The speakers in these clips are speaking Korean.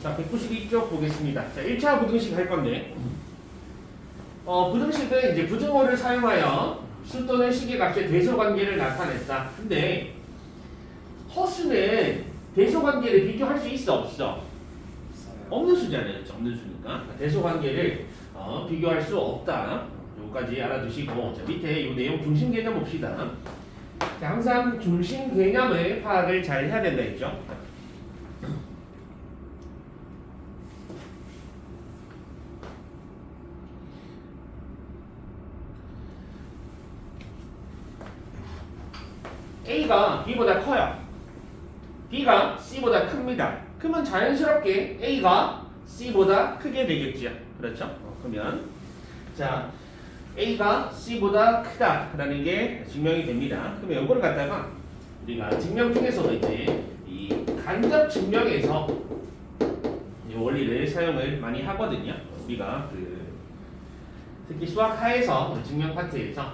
자, 192쪽 보겠습니다. 자, 1차 부등식 할 건데, 부등식은 이제 부등호를 사용하여 수 또는 식의 값의 대소관계를 나타냈다. 근데 허수는 대소관계를 비교할 수 있어 없어? 없는 수잖아요. 없는 수니까 대소관계를 비교할 수 없다. 요까지 알아두시고, 자, 밑에 요 내용 중심 개념 봅시다. 자, 항상 중심 개념을 파악을 잘 해야 된다 했죠. A가 B보다 커요. B가 C보다 큽니다. 그러면 자연스럽게 A가 C보다 크게 되겠죠. 그렇죠? 그러면 자, A가 C보다 크다라는 게 증명이 됩니다. 그러면 이거를 갖다가 우리가 증명 중에서도 이제 이 간접 증명에서 이 원리를 사용을 많이 하거든요. 우리가 특히 수학 하에서 증명 파트에서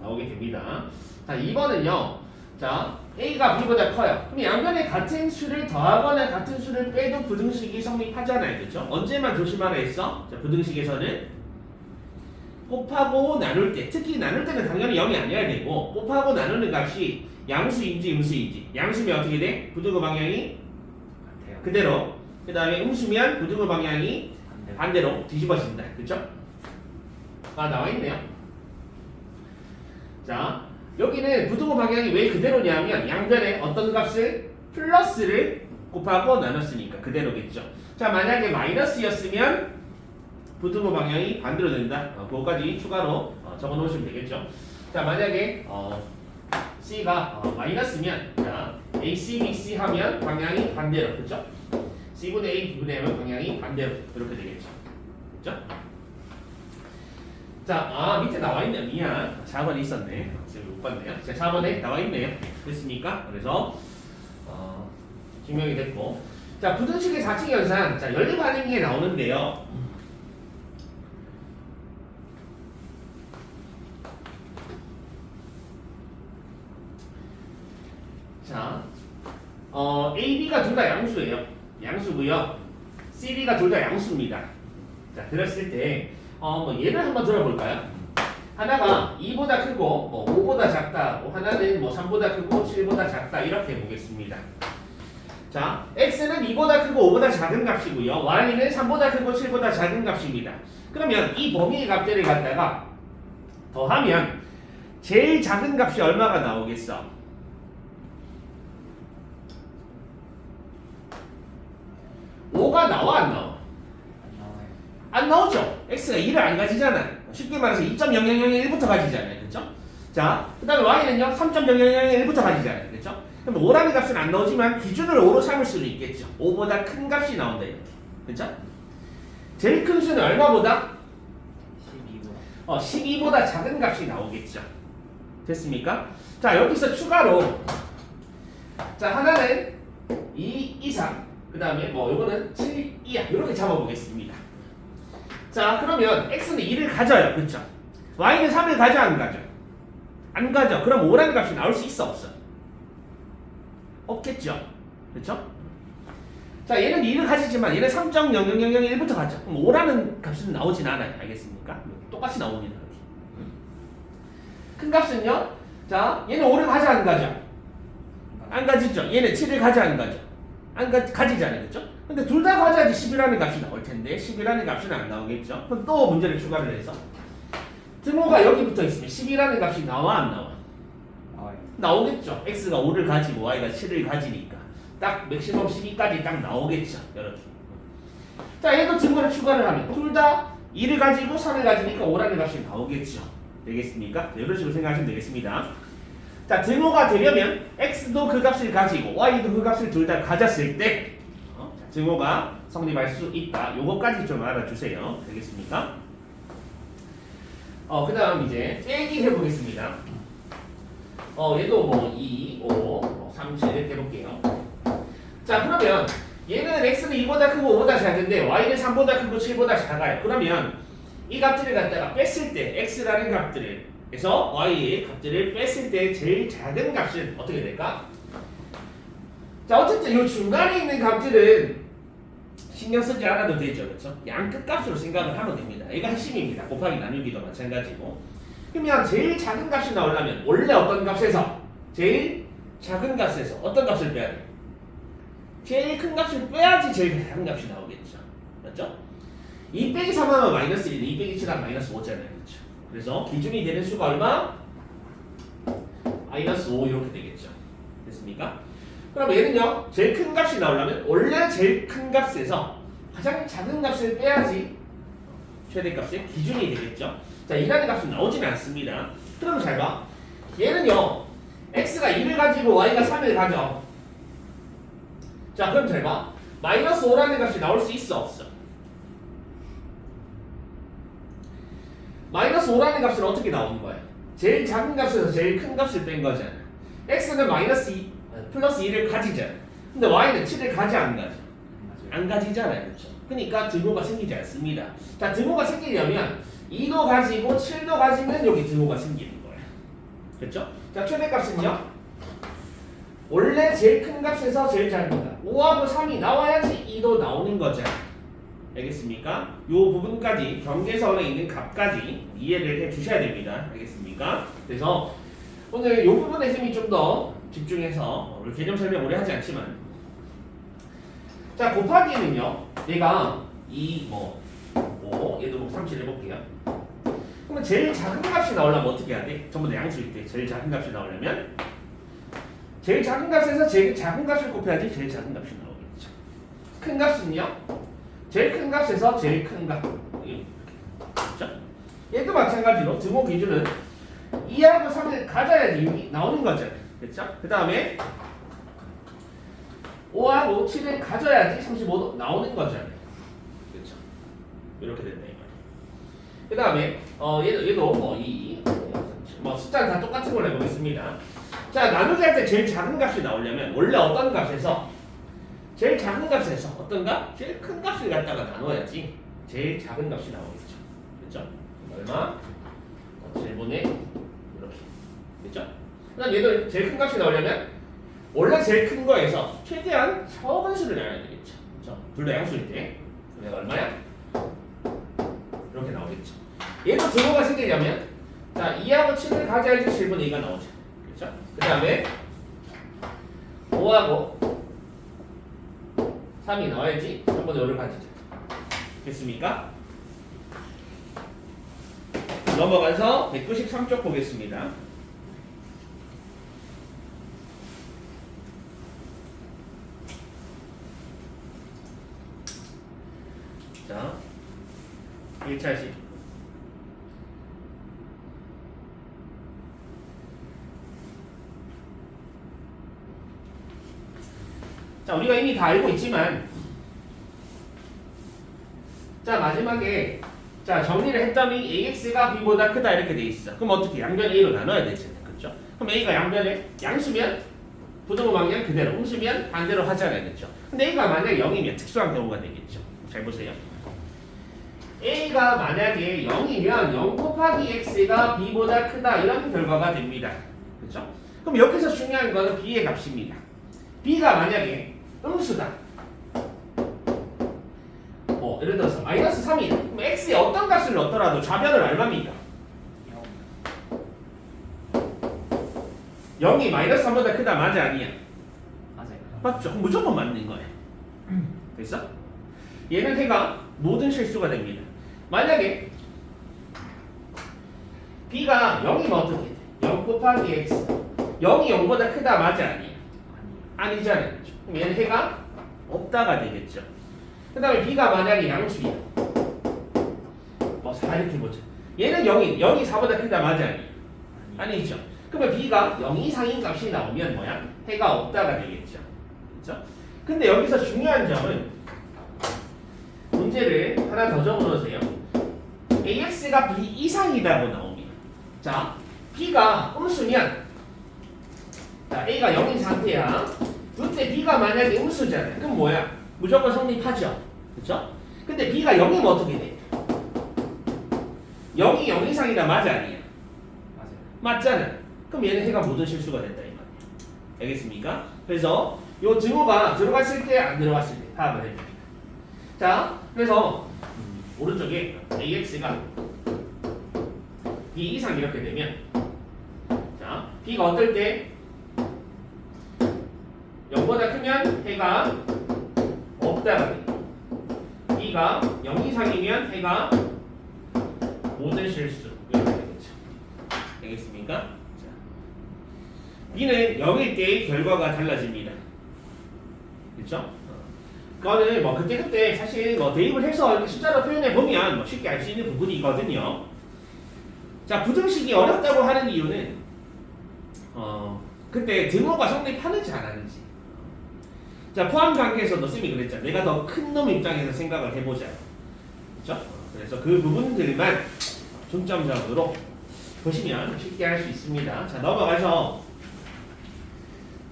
나오게 됩니다. 자, 2번은요. 자, A가 B보다 커요. 그럼 양변에 같은 수를 더하거나 같은 수를 빼도 부등식이 성립하잖아요. 그렇죠? 언제만 조심하라 했어? 자, 부등식에서는 곱하고 나눌 때, 특히 나눌 때는 당연히 0이 아니어야 되고, 곱하고 나누는 값이 양수인지 음수인지. 양수면 어떻게 돼? 부등호 방향이 그대로. 그 다음에 음수면 부등호 방향이 반대로 뒤집어진다. 그렇죠? 나와 있네요. 자, 여기는 부등호 방향이 왜 그대로냐면 양변에 어떤 값을 플러스를 곱하고 나눴으니까 그대로겠죠. 자, 만약에 마이너스였으면 부등호 방향이 반대로 된다. 그거까지 추가로 적어 놓으시면 되겠죠. 자, 만약에 C가 마이너스면 자, AC, BC 하면 방향이 반대로. 그렇죠? C분의 A, B분의 M은 방향이 반대로 이렇게 되겠죠. 그렇죠? 자, 밑에 나와 있네. 미안. 4번에 있었네. 지금 못 봤네요. 자, 4번에 나와 있네요. 됐습니까? 그래서 증명이 됐고. 자, 부등식의 4층 현상. 자, 연립 반응이 나오는데요. 자, A, B가 둘 다 양수예요. 양수고요. C, D가 둘 다 양수입니다. 자, 그랬을 때 예를 한번 들어볼까요? 하나가 2보다 크고 5보다 작다. 하나는 3보다 크고 7보다 작다. 이렇게 보겠습니다. 자, X는 2보다 크고 5보다 작은 값이고요. Y는 3보다 크고 7보다 작은 값입니다. 그러면 이 범위의 값들을 갖다가 더하면 제일 작은 값이 얼마가 나오겠어? 5가 나와 안 나와? 안 나오죠. X가 2를 안 가지잖아요. 쉽게 말해서 2.0001부터 가지잖아요. 그렇죠? 자, 그 다음에 Y는요 3.0001부터 가지잖아요. 그렇죠? 그럼 5라는 값은 안 나오지만 기준을 5로 삼을 수는 있겠죠. 5보다 큰 값이 나온다 이렇게. 그렇죠? 제일 큰 수는 얼마보다? 12보다 작은 값이 나오겠죠. 됐습니까? 자, 여기서 추가로 자, 하나는 2 이상 그 다음에 요거는 7 이하 이렇게 잡아보겠습니다. 자, 그러면 X는 2를 가져요. 그렇죠? Y는 3을 가져 안 가져? 안 가져. 그럼 5라는 값이 나올 수 있어 없어? 없겠죠. 그렇죠? 자, 얘는 2를 가지지만 얘는 3.0001부터 가져. 그럼 5라는 값은 나오진 않아요. 알겠습니까? 똑같이 나옵니다. 큰 값은요. 자, 얘는 5를 가져 안 가져? 안 가지죠. 얘는 7을 가져 안 가져? 안 가지잖아요. 그렇죠? 근데 둘 다 가져야지 10이라는 값이 나올 텐데 10이라는 값은 안 나오겠죠. 그럼 또 문제를 추가를 해서 등호가 여기 붙어 있으면 10이라는 값이 나와 안 나와? 나오겠죠. X가 5를 가지고 Y가 7을 가지니까 딱 맥시멈 12까지 딱 나오겠죠. 이렇게. 자, 얘도 등호를 추가를 하면 둘 다 2를 가지고 3을 가지니까 5라는 값이 나오겠죠. 되겠습니까? 이런 식으로 생각하시면 되겠습니다. 자, 등호가 되려면 X도 그 값을 가지고 Y도 그 값을 둘 다 가졌을 때 등호가 성립할 수 있다. 요거까지 좀 알아주세요. 되겠습니까? 그 다음 이제 빼기 해보겠습니다. 얘도 2, 5, 3, 7 이렇게 해볼게요. 자, 그러면 얘는 X는 2보다 크고 5보다 작은데 Y는 3보다 크고 7보다 작아요. 그러면 이 값들을 갖다가 뺐을 때 X라는 값들을 그래서 Y의 값들을 뺐을 때 제일 작은 값은 어떻게 될까? 자, 어쨌든 이 중간에 있는 값들은 신경 쓰지 않아도 되죠. 그렇죠? 양 끝값으로 생각을 하면 됩니다. 이거 핵심입니다. 곱하기 나누기도 마찬가지고. 그러면 제일 작은 값이 나오려면 원래 어떤 값에서 제일 작은 값에서 어떤 값을 빼야 돼요? 제일 큰 값을 빼야지 제일 작은 값이 나오겠죠. 맞죠? 2 빼기 3 하면 마이너스 1, 2 빼기 7 하면 마이너스 5잖아요. 그렇죠? 그래서 기준이 되는 수가 얼마? 마이너스 5 이렇게 되겠죠. 됐습니까? 그럼 얘는요, 제일 큰 값이 나오려면 원래 제일 큰 값에서 가장 작은 값을 빼야지 최대값의 기준이 되겠죠. 자, 2라는 값은 나오지는 않습니다. 그럼 잘 봐. 얘는요, x가 2를 가지고 y가 3을 가져. 자, 그럼 잘 봐. 마이너스 5라는 값이 나올 수 있어, 없어? 마이너스 5라는 값은 어떻게 나오는 거야? 제일 작은 값에서 제일 큰 값을 뺀 거잖아. x는 마이너스 2, 플러스 2를 가지잖아. 근데 y는 7을 가지 안 가져? 안 가지잖아요. 그렇죠? 그러니까 등호가 생기지 않습니다. 자, 등호가 생기려면 2도 가지고 7도 가지면 여기 등호가 생기는 거예요. 그렇죠? 자, 최대값은요? 원래 제일 큰 값에서 제일 작은 값 5하고 3이 나와야지 2도 나오는 거죠. 알겠습니까? 이 부분까지 경계선에 있는 값까지 이해를 해 주셔야 됩니다. 알겠습니까? 그래서 오늘 이 부분에 쌤이 좀 더 집중해서 오늘 개념 설명 오래 하지 않지만, 자, 곱하기는요, 얘가 2, 5, 얘도 뭐 37 해볼게요. 그러면 제일 작은 값이 나오려면 어떻게 해야 돼? 전부 다 양수일 때 제일 작은 값이 나오려면 제일 작은 값에서 제일 작은 값을 곱해야지 제일 작은 값이 나오겠죠. 큰 값은요, 제일 큰 값에서 제일 큰 값. 그렇죠? 얘도 마찬가지로 등호 기준은 2하고 3을 가져야지 6이 나오는 거죠. 그렇죠? 그 다음에 5하고 7을 가져야지 35도 나오는 거죠. 그렇죠? 이렇게 된다 이 말이에요. 그 다음에 얘도 뭐 숫자는 다 똑같은 걸로 해보겠습니다. 자, 나누기 할 때 제일 작은 값이 나오려면 원래 어떤 값에서 제일 작은 값에서 어떤 값? 제일 큰 값을 갖다가 나눠야지 제일 작은 값이 나오겠죠. 그렇죠? 얼마? 7분의 이렇게. 그렇죠? 그다음 얘도 제일 큰 값이 나오려면 원래 제일 큰 거에서 최대한 적은 수를 나눠야 되겠죠. 그렇죠? 둘 다 양수일 때 얘가 얼마야? 이렇게 나오겠죠. 얘도 등호가 생기려면 자, 2하고 7을 가져야지 7분의 2가 나오죠. 그렇죠? 그 다음에 5하고 3이 나와야지 3분의 5를 가지죠. 됐습니까? 넘어가서 193쪽 보겠습니다. 자, 1차식. 자, 우리가 이미 다 알고 있지만, 자, 마지막에 자, 정리를 했더니 AX가 B보다 크다 이렇게 돼 있어. 그럼 어떻게? 양변 A로 나눠야 되잖아요. 그렇죠? 그럼 A가 양변에 양수면 부등호 방향 그대로, 음수면 반대로 하잖아요. 그렇죠? 근데 A가 만약에 0이면 특수한 경우가 되겠죠. 잘 보세요. A가 만약에 0이면 0 곱하기 X가 B보다 크다 이런 결과가 됩니다. 그렇죠? 그럼 여기서 중요한 거는 B의 값입니다. B가 만약에 음수다. 예를 들어서 마이너스 3이다. 그럼 x에 어떤 값을 넣더라도 좌변을 얼마입니까? 0이 마이너스 3보다 크다 맞아 아니야? 맞아요. 맞죠? 그럼 무조건 맞는 거예요. 됐어? 얘는 해가 모든 실수가 됩니다. 만약에 b가 0이면 어떻게 돼? 0 곱하기 x 0이 0보다 크다 맞아 아니야? 아니잖아요. 그럼 얘는 해가 없다가 되겠죠. 그 다음에 b가 만약에 양수이야. 4 이렇게 보자. 얘는 0이 4보다 크다 맞아 아니야? 아니죠. 그러면 b가 0 이상인 값이 나오면 뭐야? 해가 없다가 되겠죠. 그렇죠? 근데 여기서 중요한 점은 문제를 하나 더 적어놓으세요. ax가 b 이상이라고 나옵니다. 자, b가 음수면 자, a가 0인 상태야. 그때 b가 만약에 음수잖아요. 그럼 뭐야? 무조건 성립하죠. 그렇죠? 근데 b가 0이면 어떻게 돼? 0이 0 이상이다 맞아 아니야? 맞아요. 맞잖아. 그럼 얘는 해가 모든 실수가 된다 이 말이야. 알겠습니까? 그래서 요 증오가 들어갔을 때 안 들어갔을 때 파악을 해야 됩니다. 자, 그래서 오른쪽에 AX가 B 이상 이렇게 되면 자, B가 어떨 때 0보다 크면 해가 없다가 돼요. B가 0 이상이면 해가 모든 실수 이렇게 되겠죠. 되겠습니까? 자, B는 0일 때의 결과가 달라집니다. 그렇죠? 그거는 뭐 그때 사실 뭐 대입을 해서 이렇게 숫자로 표현해 보면 뭐 쉽게 알 수 있는 부분이거든요. 자, 부등식이 어렵다고 하는 이유는 그때 등호가 성립하는지 안 하는지. 자, 포함 관계에서도 쌤이 그랬잖아. 내가 더 큰 놈 입장에서 생각을 해보자. 그렇죠? 그래서 그 부분들만 중점적으로 보시면 쉽게 할 수 있습니다. 자, 넘어가서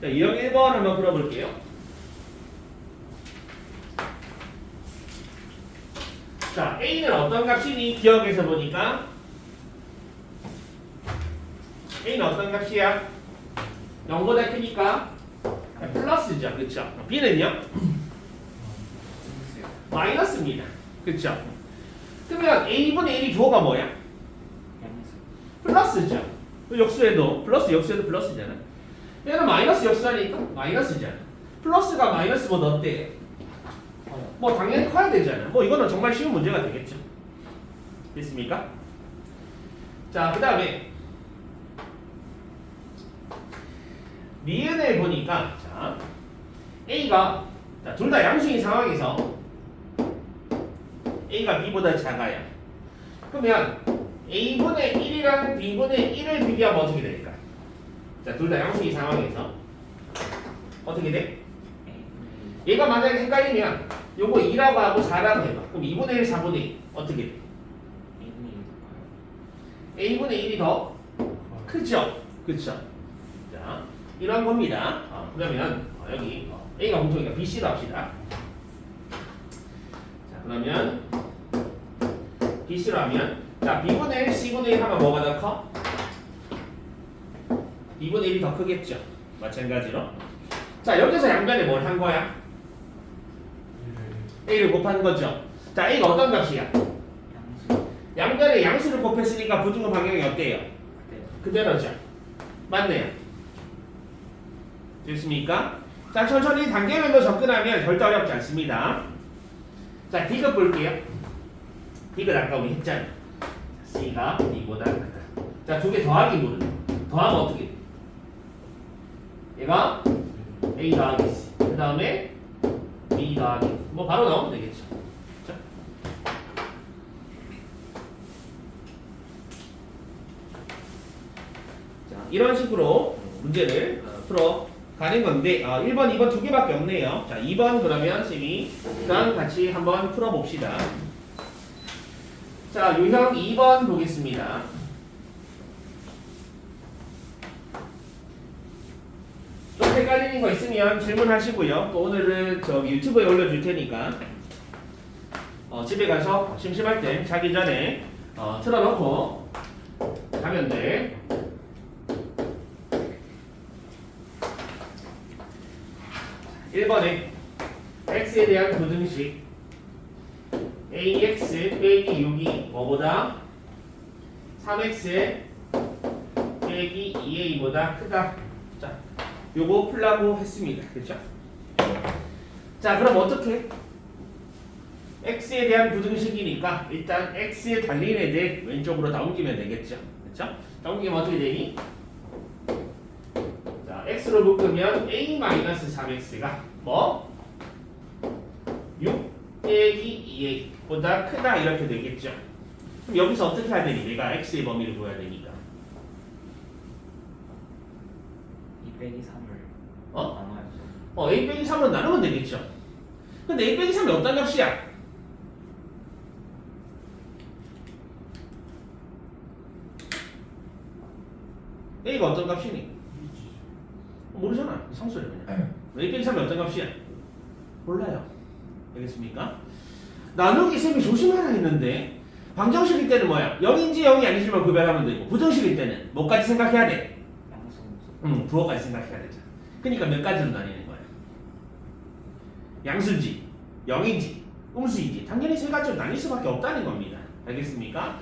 자, 유형 1번 한번 풀어볼게요. 자, A는 어떤 값이니? 기억해서 보니까 A는 어떤 값이야? 0보다 크니까 플러스죠. 그렇죠? B는요? 마이너스입니다. 그렇죠? 그러면 A분의 1이 부호가 뭐야? 플러스죠. 역수에도 플러스 역수에도 플러스잖아. 얘는 마이너스 역수하니까 마이너스잖아. 플러스가 마이너스보다 어때? 뭐 당연히 커야 되잖아. 뭐 이거는 정말 쉬운 문제가 되겠죠. 됐습니까? 자, 그 다음에 니은을 보니까 자, A가 둘 다 양수인 상황에서 A가 B보다 작아요. 그러면 A분의 1이랑 B분의 1을 비교하면 어떻게 될까? 자, 둘 다 양수인 상황에서 어떻게 돼? 얘가 만약에 헷갈리면 요거 2라고 하고 4라고 해봐. 그럼 2분의 1, 4분의 1 어떻게 돼? A분의 1이 더 크죠? 그쵸? 자, 이런 겁니다. 그러면 여기 A가 공통이니까 BC로 합시다. 자, 그러면 BC로 하면 자, B분의 1, C분의 1 하면 뭐가 더 커? B분의 1이 더 크겠죠? 마찬가지로. 자, 여기서 양변에 뭘 한 거야? A를 곱한 거죠. 자, A가 어떤 값이야? 양변에 양수를 곱했으니까 부등호 방향이 어때요? 그대로죠. 맞네요. 됐습니까? 자, 천천히 단계별로 접근하면 절대 어렵지 않습니다. 자, D급 볼게요. D급 아까 우리 했잖아. C가 D보다 크다. 자, 두 개 더하기 물은 더하면 어떻게 돼? 얘가 A 더하기 C. 그 다음에 B 더하기 뭐 바로 나오면 되겠죠. 그렇죠? 자, 이런 식으로 문제를 풀어 가는 건데 1번, 2번 두 개밖에 없네요. 자, 2번 그러면 쌤이 그냥 같이 한번 풀어 봅시다. 자, 유형 2번 보겠습니다. 좀 헷갈리는 거 있으면 질문하시고요. 또 오늘은 저 유튜브에 올려줄 테니까 집에 가서 심심할 때 자기 전에 틀어놓고 가면 돼. 1번에 x에 대한 부등식 ax 빼기 6이 뭐보다 3x 빼기 2a보다 크다. 자, 요거 풀라고 했습니다. 그렇죠? 자, 그럼 어떻게? x에 대한 부등식이니까 일단 x에 달린 애들 왼쪽으로 다 옮기면 되겠죠. 그렇죠? 다 옮기면 어떻게 되니? 자, x로 묶으면 a-3x가 뭐? 6 빼기 2a보다 크다 이렇게 되겠죠. 그럼 여기서 어떻게 해야 되니? 내가 x의 범위를 구해야 되니까 2 빼기 3을 나눠야죠. a 빼기 3은 나누면 되겠죠. 근데 a 빼기 3이 어떤 값이야? a가 어떤 값이니? 모르잖아. 상수래 그냥. a 빼기 3이 어떤 값이야? 몰라요. 알겠습니까? 나누기 쌤이 조심하라 했는데 방정식일 때는 뭐야? 0인지 0이 아닌지만 구별하면 되고 부정식일 때는 뭐까지 생각해야 돼? 부호까지 생각해야 되잖아. 그러니까 몇 가지로 나뉘는 거야? 양수인지, 영인지, 음수인지 당연히 세 가지로 나뉠 수밖에 없다는 겁니다. 알겠습니까?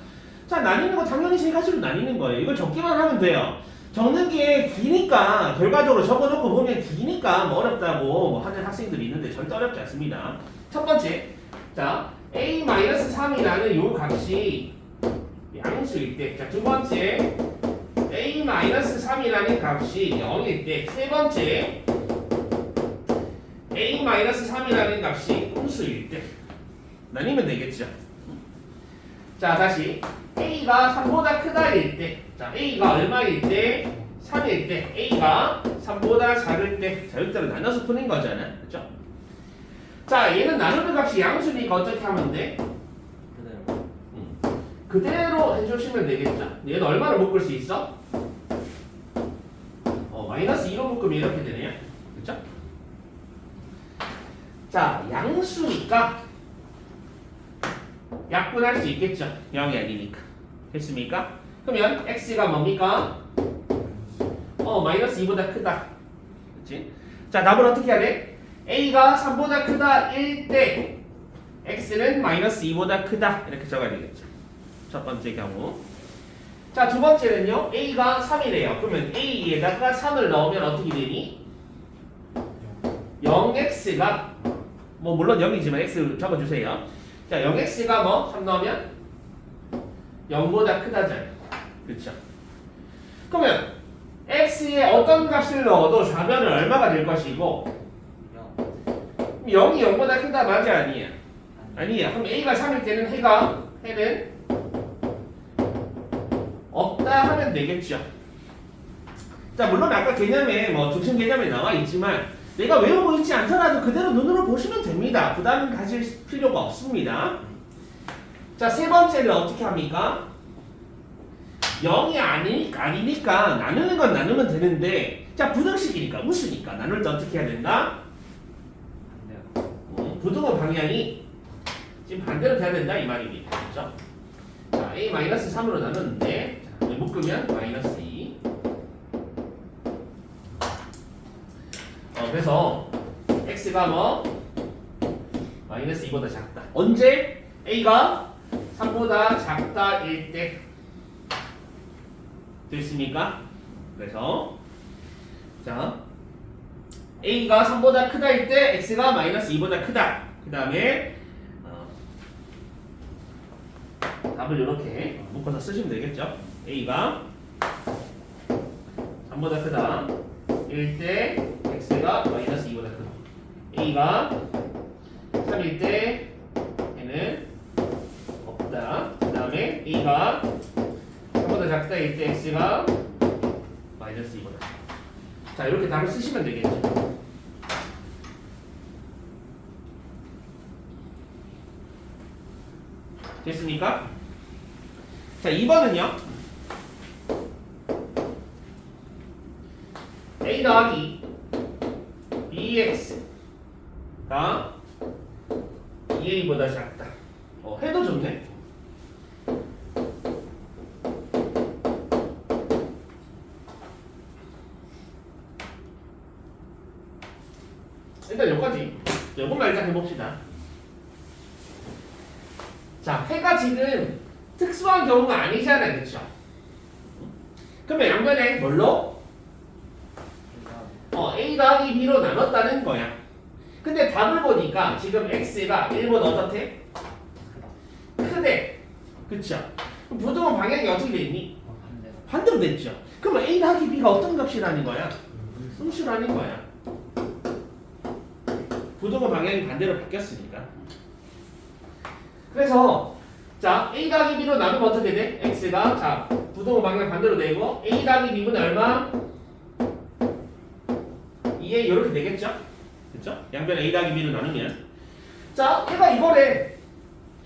자, 나뉘는 거 당연히 세 가지로 나뉘는 거예요. 이걸 적기만 하면 돼요. 적는 게 기니까 결과적으로 적어놓고 보면 기니까 뭐 어렵다고 뭐 하는 학생들이 있는데 절대 어렵지 않습니다. 첫 번째, 자 a-3이라는 요 값이 양수일 때, 자 두 번째 a-3이라는 값이 0일 때, 세 번째 a-3이라는 값이 음수일 때 나뉘면 되겠죠. 자 다시 a가 3보다 크다일 때, 자 a가 얼마일 때? 3일 때, a가 3보다 작을 때, 자 이때로 나눠서 푸는 거잖아, 그렇죠? 자 얘는 나누는 값이 양수니까 어떻게 하면 돼? 그대로. 그대로 해주시면 되겠죠. 얘는 얼마를 묶을 수 있어? 마이너스 2로 묶으면 이렇게 되네요, 그렇죠? 자 양수니까 약분할 수 있겠죠. 0이 아니니까. 됐습니까? 그러면 x가 뭡니까? 마이너스 2보다 크다. 그렇지? 자, 답을 어떻게 해야 돼? a가 3보다 크다 1 때 x는 마이너스 2보다 크다. 이렇게 적어야 되겠죠. 첫 번째 경우. 자, 두 번째는요. a가 3이래요. 그러면 a에다가 3을 넣으면 어떻게 되니? 0x가 뭐 물론 0이지만 x 적어주세요. 자, 0x가 뭐? 3 넣으면 0보다 크다잖아요. 그렇죠? 그러면 x에 어떤 값을 넣어도 좌변은 얼마가 될 것이고 0이 0보다 크다 맞아 아니야? 아니야. 그럼 a가 3일 때는 해는 없다 하면 되겠죠. 자, 물론 아까 개념에 뭐 중심 개념에 나와 있지만 내가 외우고 있지 않더라도 그대로 눈으로 보시면 됩니다. 부담 가질 필요가 없습니다. 자, 세 번째는 어떻게 합니까? 0이 아니니까 나누는 건 나누면 되는데, 자, 부등식이니까 음수니까 나눌 때 어떻게 해야 된다? 부등호 방향이 지금 반대로 돼야 된다 이 말입니다. 그렇죠? 자, a-3으로 나눴는데, 자, 묶으면 마이너스 2. 그래서 x가 뭐? 마이너스 2보다 작다. 언제? a가 3보다 작다일 때. 됐습니까? 그래서 자 a가 3보다 크다일 때 x가 마이너스 2보다 크다. 그 다음에 답을 이렇게 묶어서 쓰시면 되겠죠. a가 3보다 크다 일 때 x가 마이너스 2보다 크다. a가 3일 때 얘는 없다. 그 다음에 a가 3보다 작다일 때 x가 마이너스 2보다 작다. 자, 이렇게 답을 쓰시면 되겠죠. 됐습니까? 자, 2번은요. a 더하기 bx가 2a보다 작다. 해도 좋네. 일단 여기까지. 요것만 일단 해봅시다. 자, 해가 지금 특수한 경우가 아니잖아요, 그렇죠? 그러면 양변에 뭘로? a 더하기 b로 나눴다는 거야. 근데 답을 보니까 지금 x가 1보다 어떻대? 크대. 그쵸? 그럼 부등호 방향이 어떻게 됐니? 반대로 됐죠. 그러면 a 더하기 b가 어떤 값이라는 거야? 음수라는 거야. 부등호 방향이 반대로 바뀌었으니까. 그래서 자 a 더하기 b로 나누면 어떻게 돼? x가 자 부등호 방향 반대로 되고 a 더하기 b분의 얼마? 2에 이렇게 되겠죠? 그렇죠? 양변 a 더하기 b로 나누면 자 얘가 이거래.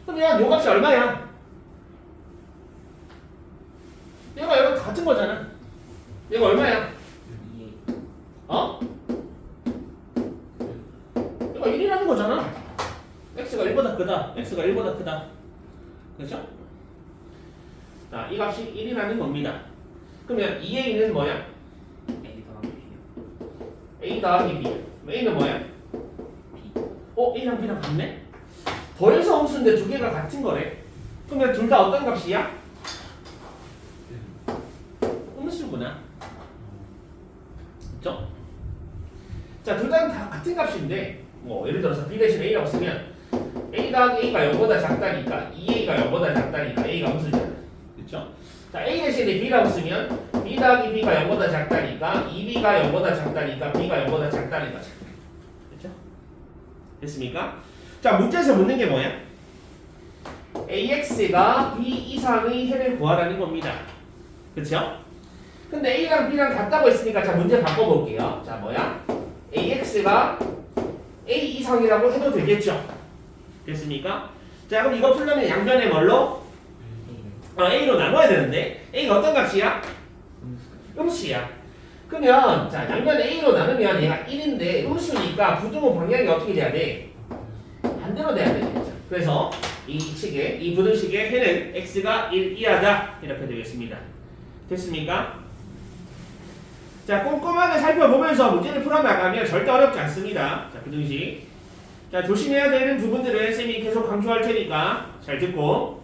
그러면 요 값이 얼마야? 얘가 여기 같은 거잖아. 얘가 얼마야? 얘가 1이라는 거잖아. x가 1보다 크다. x가 1보다 크다. 그렇죠? 자, 이 값이 1이라는 겁니다. 그러면 2a는 뭐야? A 더하기 B. A는 뭐야? B. A랑 B랑 같네? 더해서 음수인데 두 개가 같은 거래. 그러면 둘 다 어떤 값이야? 음수구나. 그쵸? 자, 둘 다 같은 값인데 뭐 예를 들어서 B 대신 A라고 쓰면 A 더하기 A가 0보다 작다니까 2A가 0보다 작다니까 A가 음수잖아. 그쵸? 자, A 대신에 B라고 쓰면 B 더하기 B가 0보다 작다니까 2B가 0보다 작다니까 B가 0보다 작다는 거죠. 그쵸? 됐습니까? 자, 문제에서 묻는 게 뭐야? AX가 B 이상의 해를 구하라는 겁니다. 그쵸? 근데 A랑 B랑 같다고 했으니까 자, 문제 바꿔볼게요. 자, 뭐야? AX가 A 이상이라고 해도 되겠죠? 됐습니까? 자, 그럼 이거 풀려면 양변에 뭘로? A로 나눠야 되는데 A가 어떤 값이야? 음수야. 그러면 자, 양변 A로 나누면 얘가 1인데 음수니까 부등호 방향이 어떻게 돼야 돼? 반대로 돼야 되겠죠. 그래서 이 식의 이 부등식의 해는 x가 1 이하다 이렇게 되겠습니다. 됐습니까? 자, 꼼꼼하게 살펴보면서 문제를 풀어나가면 절대 어렵지 않습니다. 자, 부등식. 자, 조심해야 되는 부분들을 쌤이 계속 강조할 테니까 잘 듣고